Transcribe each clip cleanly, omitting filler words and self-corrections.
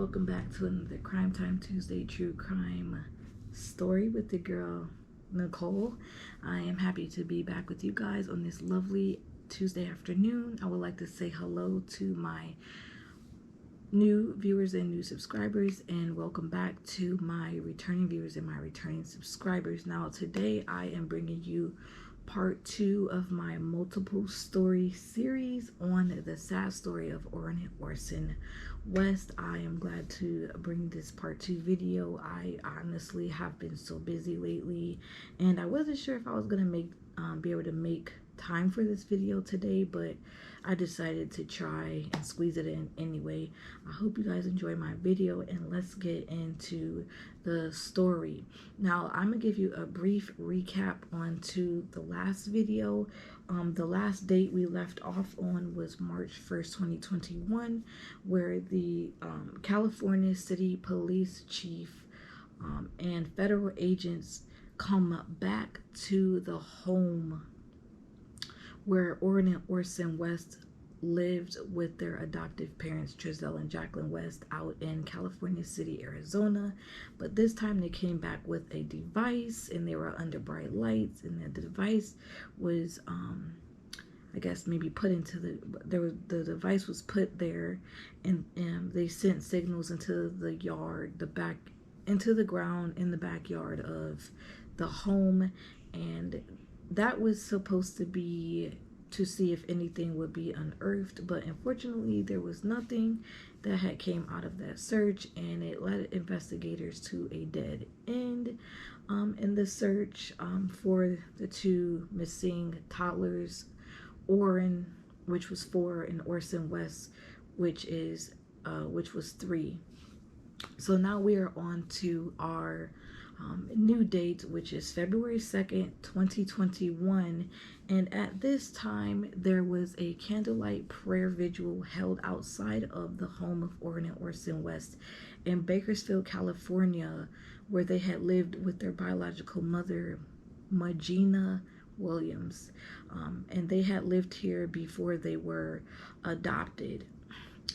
welcome back to another Crime Time Tuesday true crime story with the girl Nicole. I am happy to be back with you guys on this lovely Tuesday afternoon. I would like to say hello to my new viewers and new subscribers, and welcome back to my returning viewers and my returning subscribers. Now today I am bringing you part 2 of my multiple story series on the sad story of Orrin and Orson West. I am glad to bring this part 2 video. I honestly have been so busy lately, and I wasn't sure if I was gonna be able to make time for this video today, but I decided to try and squeeze it in anyway. I hope you guys enjoy my video, and let's get into the story. Now I'm gonna give you a brief recap onto the last video. The last date we left off on was March 1st, 2021, where the California City Police Chief and federal agents come back to the home where Orrin and Orson West lived with their adoptive parents, Trezell and Jacqueline West, out in California City, Arizona. But this time they came back with a device, and they were under bright lights, and the device was I guess maybe put into the device was put there, and they sent signals into the yard, into the ground in the backyard of the home, and that was supposed to be to see if anything would be unearthed, but unfortunately there was nothing that had came out of that search, and it led investigators to a dead end in the search for the two missing toddlers, Orrin, which was 4, and Orson West, which was 3. So now we are on to our new date, which is February 2nd, 2021, and at this time there was a candlelight prayer vigil held outside of the home of Orrin and Orson West in Bakersfield, California, where they had lived with their biological mother, Magina Williams, and they had lived here before they were adopted.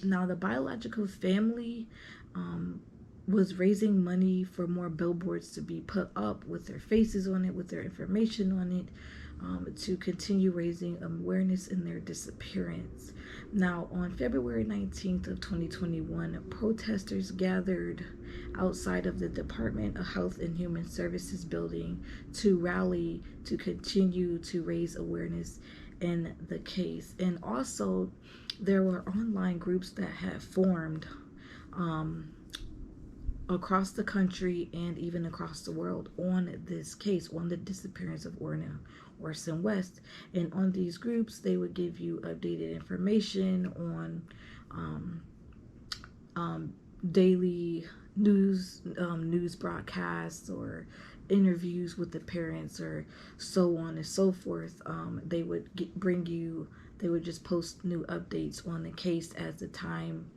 Now the biological family was raising money for more billboards to be put up with their faces on it, with their information on it, to continue raising awareness in their disappearance. Now on February 19th of 2021, protesters gathered outside of the Department of Health and Human Services building to rally to continue to raise awareness in the case. And also there were online groups that had formed across the country and even across the world on this case, on the disappearance of Orrin and Orson West. And on these groups, they would give you updated information on daily news broadcasts or interviews with the parents, or so on and so forth. They would they would just post new updates on the case as the time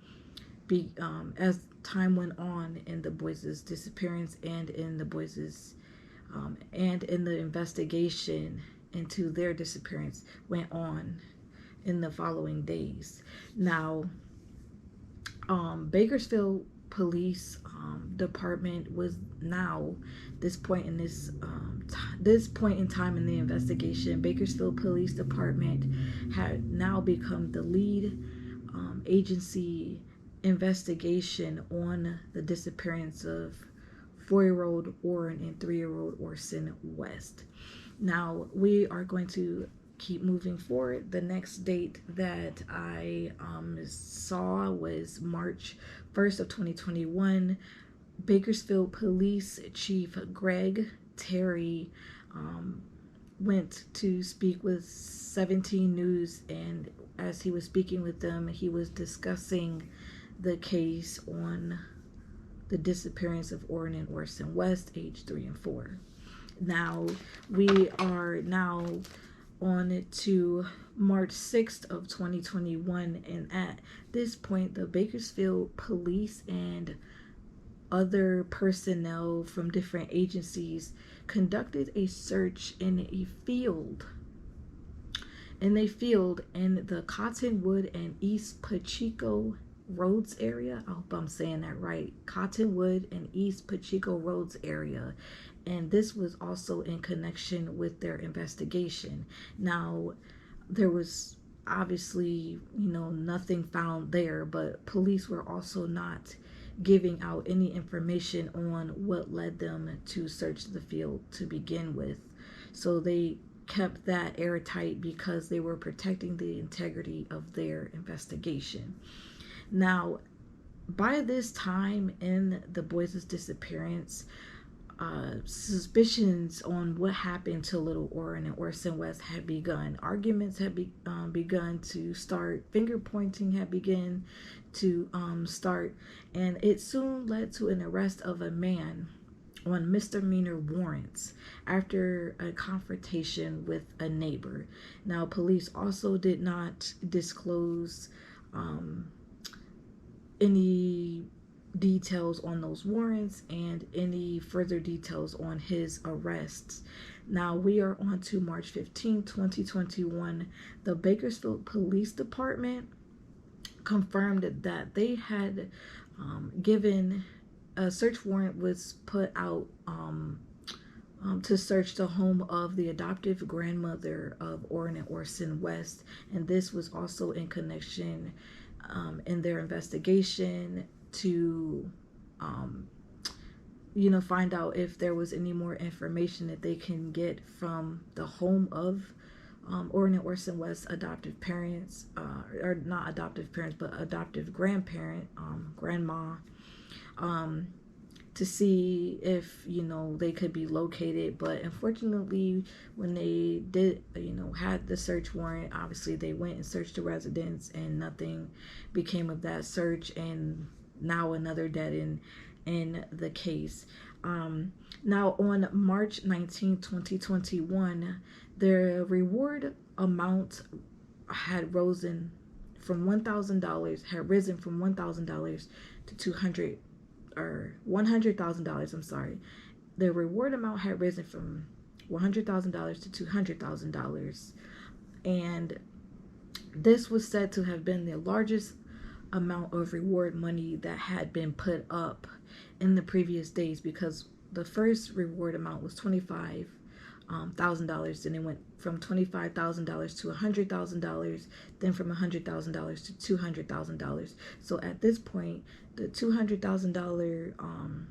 as time went on in the boys' disappearance, and in the boys' and in the investigation into their disappearance went on in the following days. Now Bakersfield Police Department was now this point in time in the investigation. Bakersfield Police Department had now become the lead agency investigation on the disappearance of 4-year-old Orrin and 3-year-old Orson West. Now we are going to keep moving forward. The next date that I saw was March 1st of 2021. Bakersfield Police Chief Greg Terry went to speak with 17 News, and as he was speaking with them, he was discussing the case on the disappearance of Orrin and Orson West, age 3 and 4. Now we are now on to March 6th of 2021, and at this point the Bakersfield Police and other personnel from different agencies conducted a search in a field in the Cottonwood and East Pacheco Roads area. I hope I'm saying that right. Cottonwood and East Pacheco Roads area. And this was also in connection with their investigation. Now, there was obviously, nothing found there, but police were also not giving out any information on what led them to search the field to begin with. So they kept that airtight because they were protecting the integrity of their investigation. Now, by this time in the boys' disappearance, suspicions on what happened to little Orrin and Orson West had begun. Arguments had begun to start. Finger pointing had begun to start. And it soon led to an arrest of a man on misdemeanor warrants after a confrontation with a neighbor. Now, police also did not disclose any details on those warrants and any further details on his arrests. Now we are on to March 15, 2021. The Bakersfield Police Department confirmed that they had given a search warrant was put out to search the home of the adoptive grandmother of Orrin and Orson West, and this was also in connection in their investigation to find out if there was any more information that they can get from the home of Orrin and Orson West's adoptive parents, or not adoptive parents, but adoptive grandparent, grandma, to see if they could be located. But unfortunately, when they did had the search warrant, obviously they went and searched the residence and nothing became of that search, and now another dead end in the case. Now on March 19, 2021, the reward amount had risen from $1,000 to $100,000. I'm sorry. The reward amount had risen from $100,000 to $200,000, and this was said to have been the largest amount of reward money that had been put up in the previous days, because the first reward amount was $25,000, and it went from $25,000 to $100,000, then from $100,000 to $200,000. So at this point, the $200,000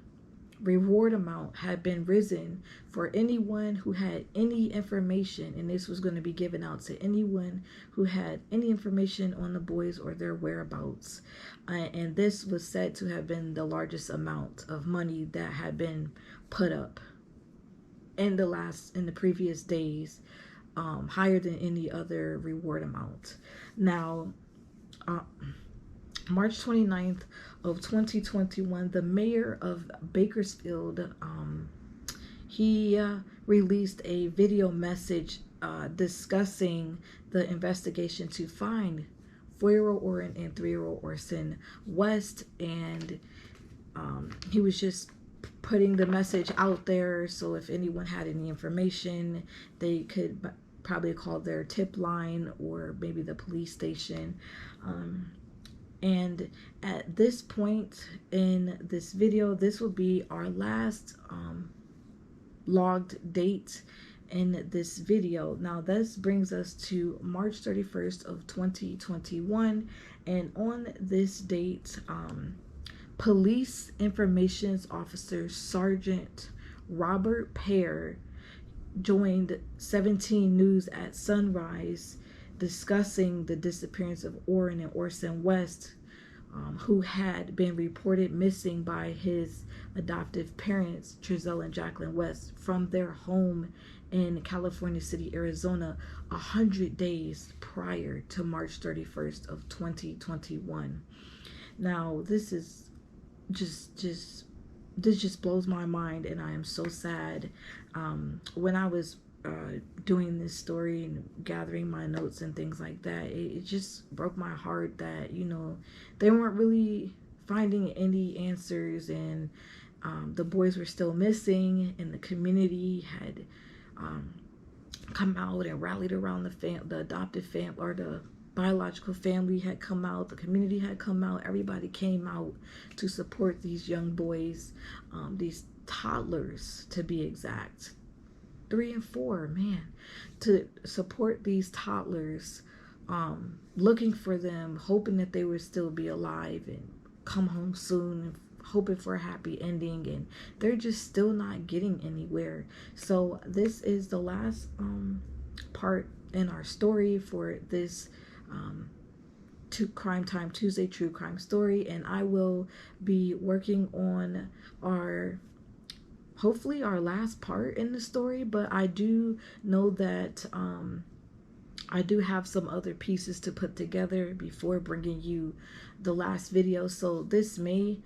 reward amount had been risen for anyone who had any information, and this was going to be given out to anyone who had any information on the boys or their whereabouts. And this was said to have been the largest amount of money that had been put up in the previous days, higher than any other reward amount. Now, March 29th of 2021, the mayor of Bakersfield, he released a video message discussing the investigation to find 4-year-old Orrin and 3-year-old Orson West, and he was just putting the message out there, so if anyone had any information, they could probably call their tip line or maybe the police station. And at this point in this video, this will be our last logged date in this video. Now this brings us to March 31st of 2021, and on this date, Police Information Officer Sergeant Robert Pear joined 17 News at sunrise discussing the disappearance of Orrin and Orson West, who had been reported missing by his adoptive parents, Trezell and Jacqueline West, from their home in California City, Arizona, 100 days prior to March 31st of 2021. Now, this is this just blows my mind, and I am so sad. When I was doing this story and gathering my notes and things like that, it just broke my heart that they weren't really finding any answers, and the boys were still missing, and the community had come out and rallied around the adoptive family, or the biological family had come out, the community had come out, everybody came out to support these young boys, these toddlers to be exact, 3 and 4, man, to support these toddlers, looking for them, hoping that they would still be alive and come home soon, hoping for a happy ending, and they're just still not getting anywhere. So this is the last part in our story for this to Crime Time Tuesday true crime story, and I will be working on our hopefully our last part in the story, but I do know that I do have some other pieces to put together before bringing you the last video. So this may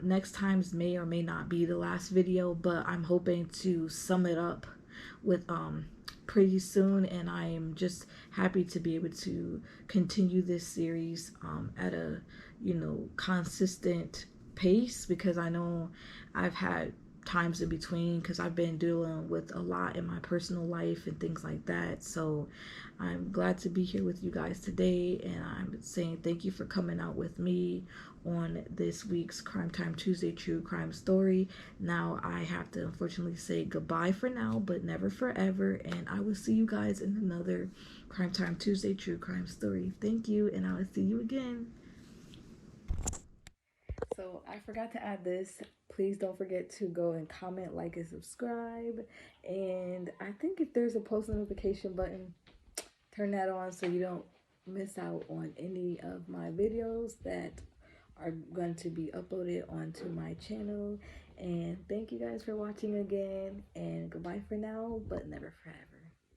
next time's may or may not be the last video, but I'm hoping to sum it up with pretty soon, and I am just happy to be able to continue this series at a, you know, consistent pace, because I know I've had times in between because I've been dealing with a lot in my personal life and things like that. So I'm glad to be here with you guys today, and I'm saying thank you for coming out with me on this week's Crime Time Tuesday true crime story. Now I have to unfortunately say goodbye for now, but never forever, and I will see you guys in another Crime Time Tuesday true crime story. Thank you, and I will see you again. So I forgot to add this. Please don't forget to go and comment, like, and subscribe. And I think if there's a post notification button, turn that on so you don't miss out on any of my videos that are going to be uploaded onto my channel. And thank you guys for watching again. And goodbye for now, but never forever.